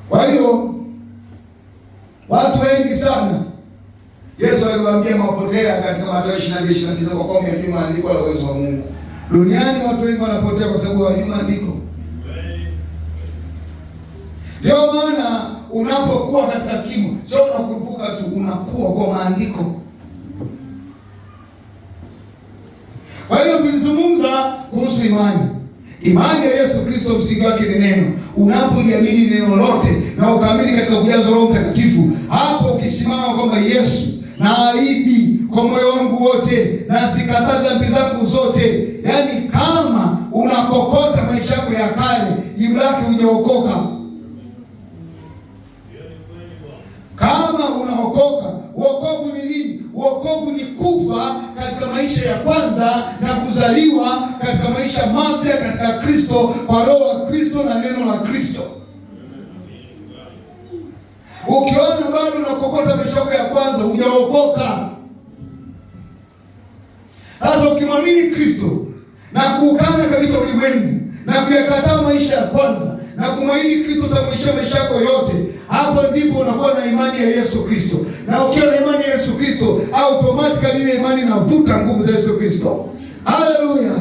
Kwa hiyo watu wengi sana Yesu aliwaambia mapotea katika Mathayo 22:29 kwa kuwa hawajui maandiko wala uwezo wa Mungu. Duniani watu wengi wanapotea kwa sababu hawajui maandiko. Ndio maana unapokuwa katika kimo, sio unakurupuka tu, unakuwa kwa maandiko. Kwa hiyo tulizungumza kuhusu imani. Imani ya Yesu Kristo msingi wake ni neno. Unapoliamini neno lote na ukaamini katika kujaza Roho Mtakatifu, hapo ukisimama kwamba Yesu, naahidi kwa moyo wangu wote na zikataa dhambi zangu zote. Yaani kama unakokota maisha yako ya kale, jibu lake hujaokoka. Kama unaokoka, wokovu ni nini? Wokovu ni kufa katika maisha ya kwanza na kuzaliwa katika maisha mapya katika Kristo, kwa Roho wa Kristo na neno la Kristo. Ukiona bado unakokota maisha yako ya kwanza, hujaokoka. Sasa ukimwamini Kristo na kuukana kabisa ulimwengu na kuyakataa maisha ya kwanza na kumwamini Kristo utamuishia maisha yako yote, hapo ndipo unakuwa na imani ya Yesu Kristo. Na ukiwa na imani ya Yesu Kristo, automatically ile imani inavuta nguvu za Yesu Kristo. Haleluya!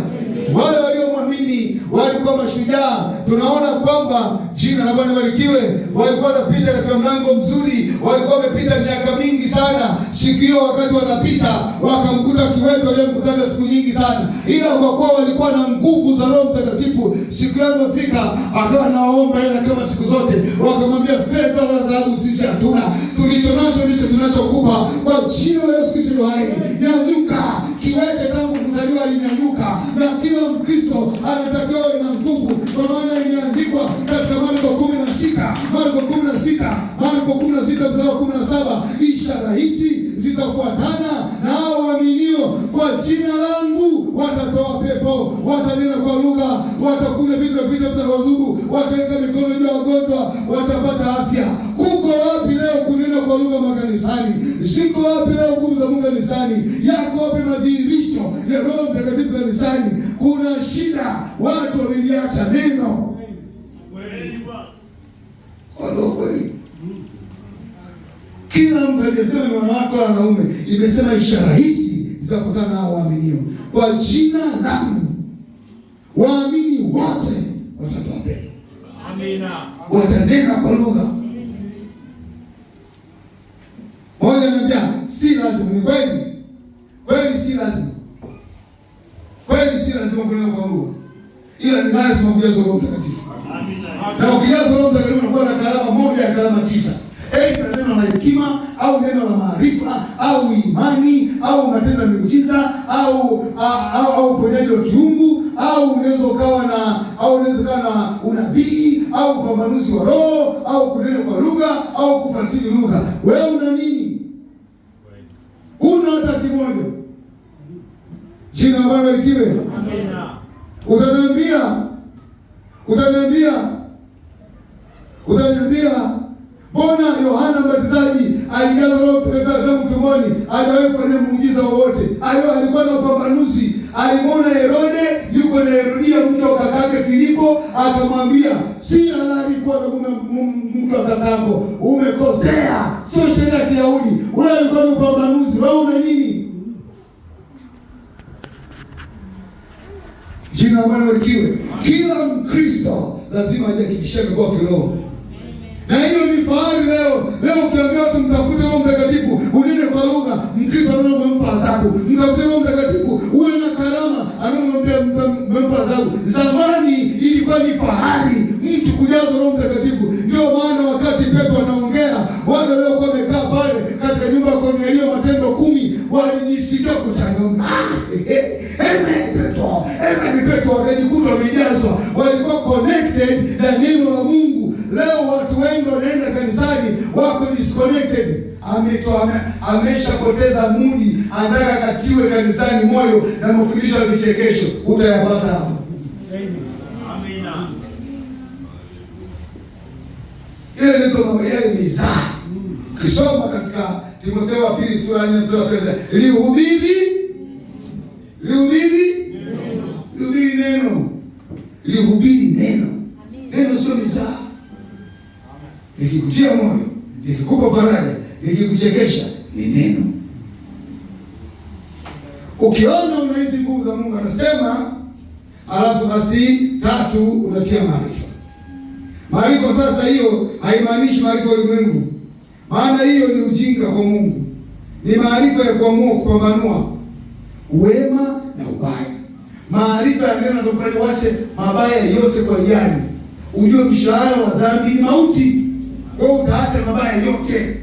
Wale waliomwamini walikuwa mashujaa. Tunaona kwamba jina la Bwana barikiwe, walikuwa wanapita katika mlango mzuri, walikuwa wamepita miaka mingi sana. Siku hiyo wakati wanapita wakamkuta kiwete aliyemkutaga siku nyingi sana, ila kwa kuwa walikuwa na nguvu za Roho Mtakatifu, siku yao ilipofika akawa anaomba hela kama siku zote. Wakamwambia, fedha wala dhahabu sisi hatuna, tulicho nacho ndicho tunachokupa, kwa jina la Yesu Kristo hai nyanyuka. Kiwete tangu kuzaliwa alinyanyuka, na kila Mkristo anatakiwa na nguvu, kwa maana imeandikwa katika Marko 16 mstari wa 17, ishara hizi zitafuatana na hao waaminio, kwa jina langu watatoa pepo, watanena kwa lugha, watakula vitu vya wazungu, wataweka mikono juu ya wagonjwa, watapata afya. Kuko wapi leo kunena kwa lugha makanisani? Siko wapi leo nguvu za Mungu kanisani? Yako wapi madhihirisho ya Roho Mtakatifu kanisani? Kuna shida, watu wameliacha neno. Kweli. Kila mtu aliyesema ni wanawake wa wanaume, imesema ishara hizi zitafuatana na waaminio, kwa jina langu waamini wote watatoa pepo. Amina. Watanena kwa lugha. Moja anambia si lazima. Ni kweli? Kweli si lazima. Kweli si lazima kunena kwa lugha, ila ni lazima kujaza Roho Mtakatifu. Amina. Na ukijaza Roho Mtakatifu unakuwa na karama moja ya karama 9. Aidha neno la hekima au neno la maarifa au imani au matendo ya miujiza au uponyaji wa kiungu au unaweza ukawa na unabii au upambanuzi wa roho au kunena kwa lugha au kufasiri lugha. Wewe una nini? Una hata kimoja. Jina la Bwana likiwe. Amina. Utaniambia mbona Yohana Mbatizaji alijaza Roho Mtakatifu tumboni, hajawahi kufanya muujiza wowote? Alikuwa na upambanuzi. Alimwona Herode yuko na Herodia mke wa kakake Filipo, akamwambia si halali kuwa na mke wa kakako, umekosea, sio sheria ya Kiyahudi. Ule alikuwa na upambanuzi. Wewe una nini? Jina la Bwana likiwe. Kila Mkristo lazima ajihakikishie kwa kiroho. Na hiyo ni fahari leo. Leo ukiambia watu mtafute Roho Mtakatifu, unene kwa lugha, Mkristo anampa adhabu. Mtafute Roho Mtakatifu, uwe na karama, anampa adhabu. Zamani ilikuwa ni fahari mtu kujaza Roho Mtakatifu. Ndio maana wakati Petro anaongea, wale waliokuwa wamekaa pale katika nyumba ya Kornelio, Matendo 10, walijisikia kuchangamka. Petro wakajikuta wamejazwa, walikuwa connected na neno la Mungu. Leo watu wengi wanaenda kanisani wako disconnected. Ameshapoteza mudi, anataka katiwe kanisani moyo na mafundisho ya vichekesho. Utayapata hapa. Amina. Ile ndio mambo yale mizaa. Kisoma katika Timotheo wa pili sura ya 4 mstari wa 1, lihubiri neno. Lihubiri neno. Neno sio mizaa. likikutia moyo, likikupa faraja, likikuchekesha, ni neno. Ukiona unahisi nguvu za Mungu, anasema alafu basi 3 unatia maarifa. Maarifa sasa hiyo haimaanishi maarifa ya ulimwengu. Maana hiyo ni ujinga kwa Mungu. Ni maarifa ya kuamua kupambanua wema na ubaya. Maarifa ya neno yanakufanya uache mabaya yote kwa hiari. Ujue mshahara wa dhambi ni mauti. Kwa hiyo utaacha mabaya yote.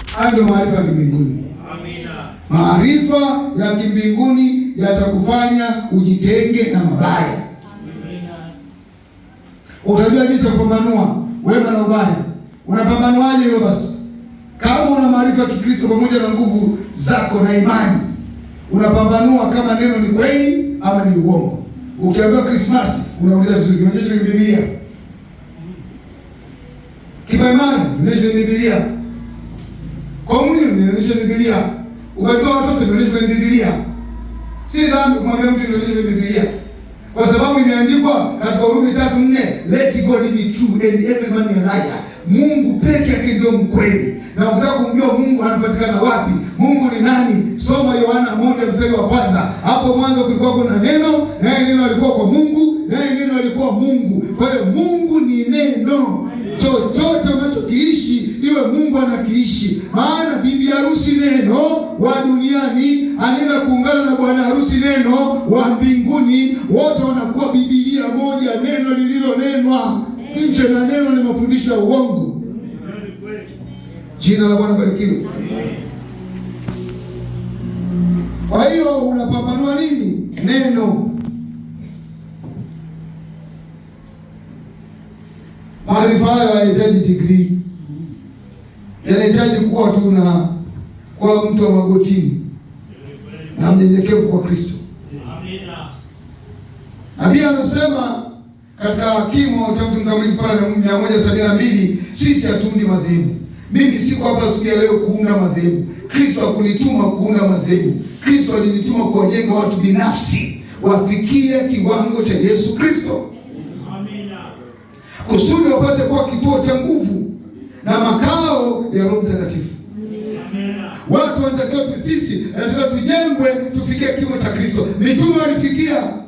Hayo ndio maarifa ya mbinguni. Amina. Maarifa ya kimbinguni yatakufanya ujitenge na mabaya. Amina. Utajua jinsi ya kupambanua wema na ubaya. Unapambanuaje hilo basi? Kama una maarifa ya Kikristo pamoja na nguvu zako na imani, unapambanua kama neno ni kweli ama ni uongo. Ukiambiwa Krismasi, unauliza vizuri, nionyeshe kwenye Biblia. Kipaimani, nionyeshe kwenye Biblia. Komunyo, nionyeshe kwenye Biblia. Ubatizo wa watoto, nionyeshe kwenye Biblia. Si dhambi kumwambia mtu nionyeshe kwenye Biblia. Kwa sababu imeandikwa katika Warumi 3:4, let God be true and every man a liar. Mungu peke yake ndio mkweli. Na ukitaka kumjua Mungu anapatikana wapi, Mungu ni nani, soma Yohana 1:1. Hapo mwanzo kulikuwa kuna neno, naye neno alikuwa kwa Mungu, naye neno alikuwa Mungu. Kwa hiyo Mungu ni neno. Chochote unachokiishi iwe Mungu anakiishi. Maana bibi harusi neno wa duniani anaenda kuungana na bwana harusi neno wa mbinguni, wote wanakuwa Biblia moja, neno lililonenwa. Nje na neno ni mafundisho ya uongo. Jina la Bwana barikiwe. Kwa hiyo unapambanua nini? Neno. Maarifa hayo hayahitaji degree. Yanahitaji kuwa tu na kwa mtu wa magotini na mnyenyekevu kwa Kristo. Amina. Na pia anasema katika kimo cha mtu mkamilifu pale 172, sisi hatuundi madhehebu. Mimi siko hapa siku ya leo kuunda madhehebu. Kristo hakunituma kuunda madhehebu. Kristo alinituma kuwajenga watu binafsi wafikie kiwango cha Yesu Kristo. Amina. Kusudi wapate kuwa kituo cha nguvu na makao ya Roho Mtakatifu. Amina. Watu wanatakiwa sisi tunataka tujengwe tufikie kimo cha Kristo. Mitume walifikia.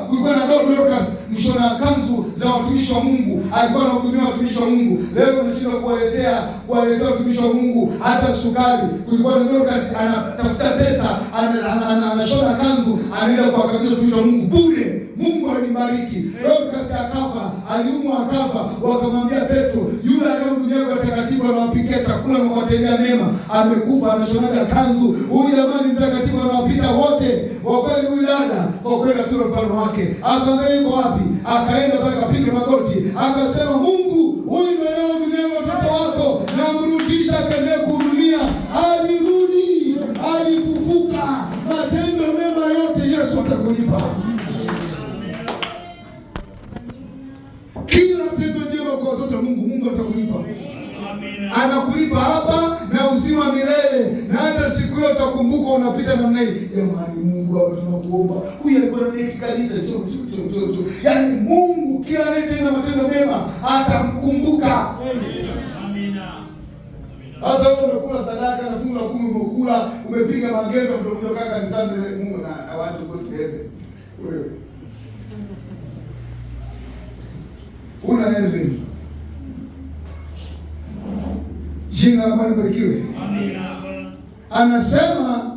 Kulikuwa na Dorcas, mshona kanzu za watumishi wa Mungu. Alikuwa anahudumia watumishi wa Mungu. Leo unashindwa kuwaletea watumishi wa Mungu hata sukari. Kulikuwa na Dorcas anatafuta pesa, anashona kanzu, anaenda kuwakabidhi watumishi wa Mungu bure. Mungu alimbariki. Dorcas akafa, aliumwa akafa. Wakamwambia Petro, yule anayehudumia watakatifu anawapikia chakula na kuwatendea mema, amekufa, anashonaga kanzu. Huyu jamani mtakatifu anawapita wote. Kwa kweli huyu dada, kwa kweli tuna mfano wake. Akamwambia yuko wapi? Akaenda pale akapiga magoti. Akasema, Mungu, huyu ndiye anayehudumia watoto wako, na mrudisha akaendelee kuhudumia. Alirudi, alifufuka. Matendo mema yote Yesu atakulipa. Kila tendo jema kwa watoto wa Mungu, Mungu atakulipa. Amina. Anakulipa hapa na uzima milele. Na hata siku hiyo utakumbuka unapita namna hii. Jamani Mungu hapa tunakuomba. Huyu alikuwa ndani kanisa Yaani Mungu kila anayetenda matendo mema atamkumbuka. Amina. Sasa wewe umekula sadaka na fungu la 10 umekula, umepiga magendo kutoka kanisani Mungu na watu wote hebe. Wewe una heaven. Jina la Bwana barikiwe. Amina. Anasema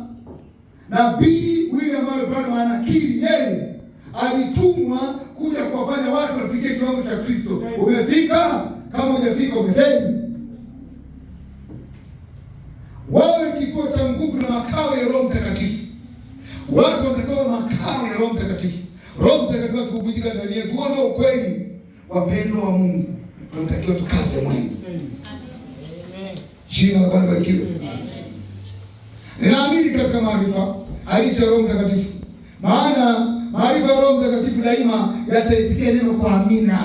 nabii William Branham anakiri yeye alitumwa kuja kuwafanya watu wafikie kiwango cha Kristo. Umefika? Kama hujafika umefeli. Wawe kituo cha nguvu na makao ya Roho Mtakatifu. Watu watakuwa makao ya Roho Mtakatifu. Roho Mtakatifu akubujika ndani yetu. Huo ndio ukweli. Wapendwa wa Mungu, tunatakiwa tukaze mwendo. Jina la Bwana barikiwe. Ninaamini katika maarifa halisi ya Roho Mtakatifu. Maana maarifa ya Roho Mtakatifu daima yataitikia neno kwa amina.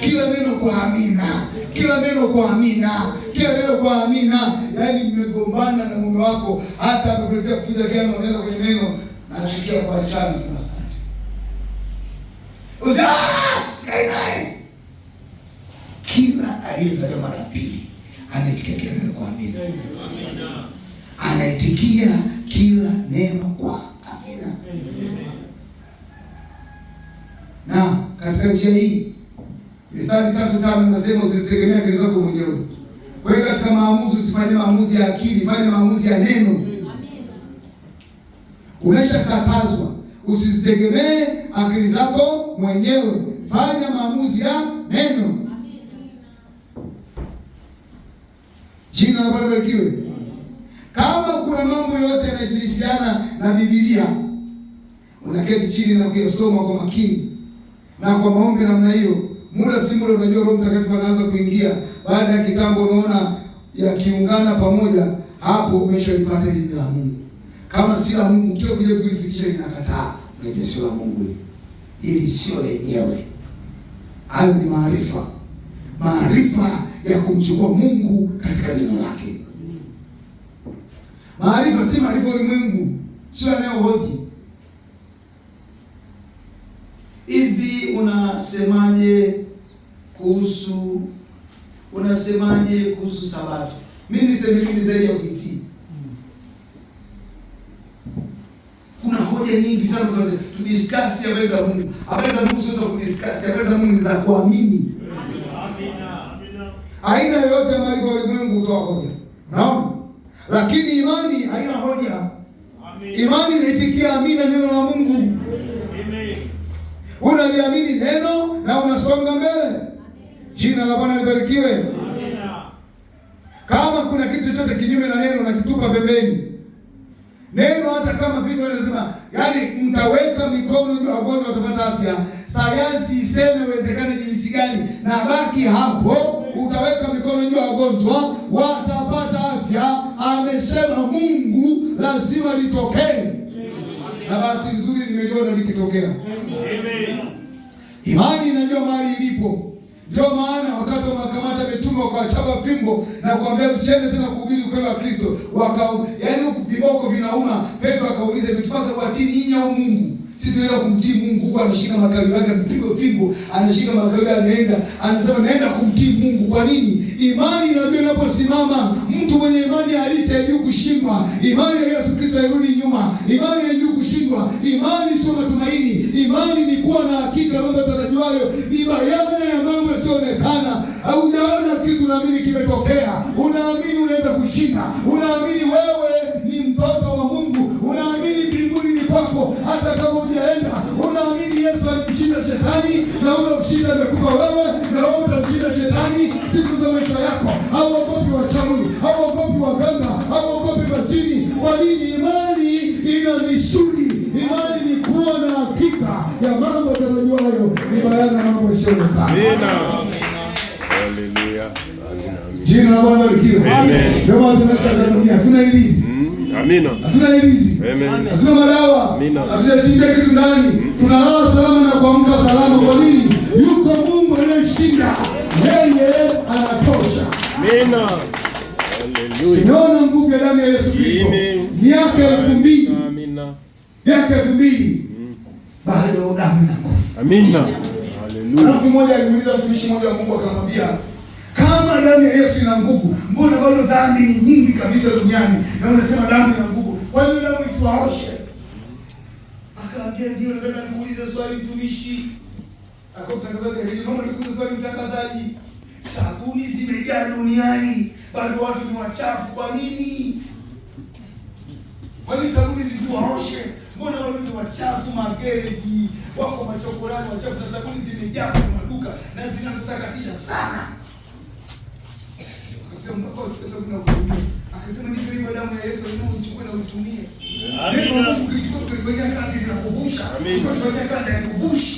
Kila neno kwa amina. Kila neno kwa amina. Kila neno kwa amina. Yaani mmegombana na mume wako, hata amekuletea kufuja gani unaenda kwenye neno na chukia kwa chana sana. Sikai naye. Kwa sababu unakuwa sadaka na fungu la 10 umekula, umepiga magendo kutoka kanisani Mungu na watu wote hebe. Wewe una heaven. Jina la Bwana barikiwe. Anasema nabii William Branham anakiri yeye alitumwa kuja kuwafanya watu wafikie kiwango cha Kristo. Umefika? Kama hujafika umefeli. kila aliyezaliwa mara ya pili anaitikia kila neno kwa amina. Anaitikia kila neno kwa amina. Na katika njia hii Mithali 3:5 nasema usitegemea akili zako mwenyewe. Kwa hiyo katika maamuzi usifanye maamuzi ya akili, fanye maamuzi ya neno. Amina. Umeshakatazwa usitegemee akili zako mwenyewe, fanya maamuzi ya neno. Amina. Jina la Bwana libarikiwe. Kama kuna mambo yote yanayotilifiana na Biblia, unaketi chini na kuyasoma kwa makini na kwa maombi namna hiyo, muda si muda unajua Roho Mtakatifu anaanza kuingia. Baada ya kitambo unaona yakiungana pamoja, hapo umeshalipata elimu la Mungu. Kama si la Mungu, kile kuja kulifikisha linakataa, unajua sio la Mungu, ili sio lenyewe. Hayo ni maarifa, maarifa ya kumchukua Mungu katika neno lake. Maarifa si maarifa ulimwengu, sio yanayohoji. Hivi unasemaje kuhusu Sabato? Mimi niseme nini zaidi ya kuitii? Kuna hoja nyingi sana tu discuss habari za Mungu. Habari za Mungu sio za kudiscuss, habari za Mungu ni za kuamini. Amina. Aina yoyote ya maarifa ulimwengu hutoa hoja. Naona? Lakini imani haina hoja. Amina. Imani inaitikia amina neno la Mungu. Amen. Unaliamini neno na unasonga mbele. Jina la Bwana libarikiwe. Amina. Kama kuna kitu chochote kinyume na neno na kitupa pembeni. Neno hata kama vitu wanasema, yaani mtaweka mikono juu ya wagonjwa watapata afya. Sayansi iseme uwezekane jinsi gani, na baki hapo, utaweka mikono juu ya wagonjwa watapata afya. Amesema Mungu, lazima litokee. Na bahati nzuri nimeliona likitokea. Amen. Imani inajua mahali ilipo. Ndio maana wakati wa makamata mitume wakachapa fimbo na kuambia usiende tena kuhubiri ukweli wa Kristo. Yaani viboko vinauma. Petro akauliza, "Vitupasa kutii ninyi au Mungu?" Sisi tunaenda kumtii Mungu. Huko anashika makalio yake, mpigwa fimbo, anashika makalio, anaenda, anasema naenda kumtii Mungu. Kwa nini? Imani inajua inaposimama. Mtu mwenye imani halisi hajui kushindwa. Imani ya Yesu Kristo hairudi nyuma. Imani hajui kushindwa. Imani sio matumaini. Imani ni kuwa na hakika mambo yatarajiwayo, ni bayana ya mambo yasiyoonekana. Haujaona kitu, unaamini kimetokea. Unaamini unaenda kushinda. Unaamini wewe ni mtoto wa Mungu. Unaamini mbinguni ni kwako hata kama hujaenda. Unaamini Yesu alimshinda shetani na ule ushinda amekupa wewe, na wewe utamshinda shetani siku za maisha yako. Hauogopi wachawi, hauogopi waganga, hauogopi majini. Kwa nini? Imani ina misuli. Imani ni kuwa na hakika ya mambo yatarajiwayo, ni bayana mambo yasiyoonekana. Haleluya. Jina la Bwana libarikiwe. Amen. Ndio maana tunashangaa dunia, hatuna ilizi. Amina. Hatuna ilizi. Amen. Hatuna madawa. Amina. Hatujachinja kitu ndani. Tunalala salama na kuamka salama. Kwa nini? Yuko Mungu anayeshinda. Yeye anatosha. Amina. Haleluya. Tunaona nguvu ya damu ya Yesu Kristo. Miaka 2000. Amina. Miaka 2000. Bado damu na nguvu. Amina. Haleluya. Mtu mmoja alimuuliza mtumishi mmoja wa Mungu akamwambia, kama damu ya Yesu ina nguvu, mbona bado dhambi ni nyingi kabisa duniani? Na unasema damu ina nguvu. Kwa nini damu isiwaoshe? Akaambia, ndio nataka nikuulize swali mtumishi. Akatangazaji akija, naomba nikuulize swali mtangazaji. Sabuni zimejaa duniani, bado watu ni wachafu. Kwa nini? Kwa nini sabuni zisiwaoshe? Mbona watu ni wachafu, magereji, wako machokorani wachafu, na sabuni zimejaa kwenye maduka na zinazotakatisha sana. Akasema mbona tukasema na kutumia? Akasema ni kile damu ya Yesu unaoichukua na uitumie. Neno la Mungu kilichukua kulifanyia kazi linakuvusha. Kulifanyia kazi haikuvushi.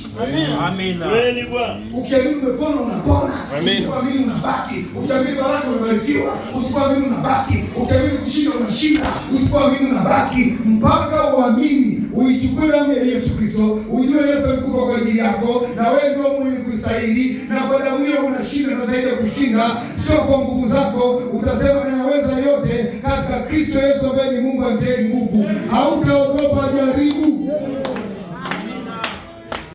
Amina. Kweli Bwana. Ukiamini umepona unapona. Usipoamini unabaki. Ukiamini baraka unabarikiwa. Usipoamini unabaki. Ukiamini kushinda unashinda. Usipoamini unabaki mpaka uamini. Uichukue damu ya Yesu Kristo, ujue Yesu alikufa kwa ajili yako, na wewe ndio mwenye kustahili, na kwa damu hiyo unashinda na zaidi ya kushinda, sio kwa nguvu zako. Utasema ninaweza yote katika Kristo Yesu ambaye ni Mungu anitie nguvu. Hautaogopa jaribu.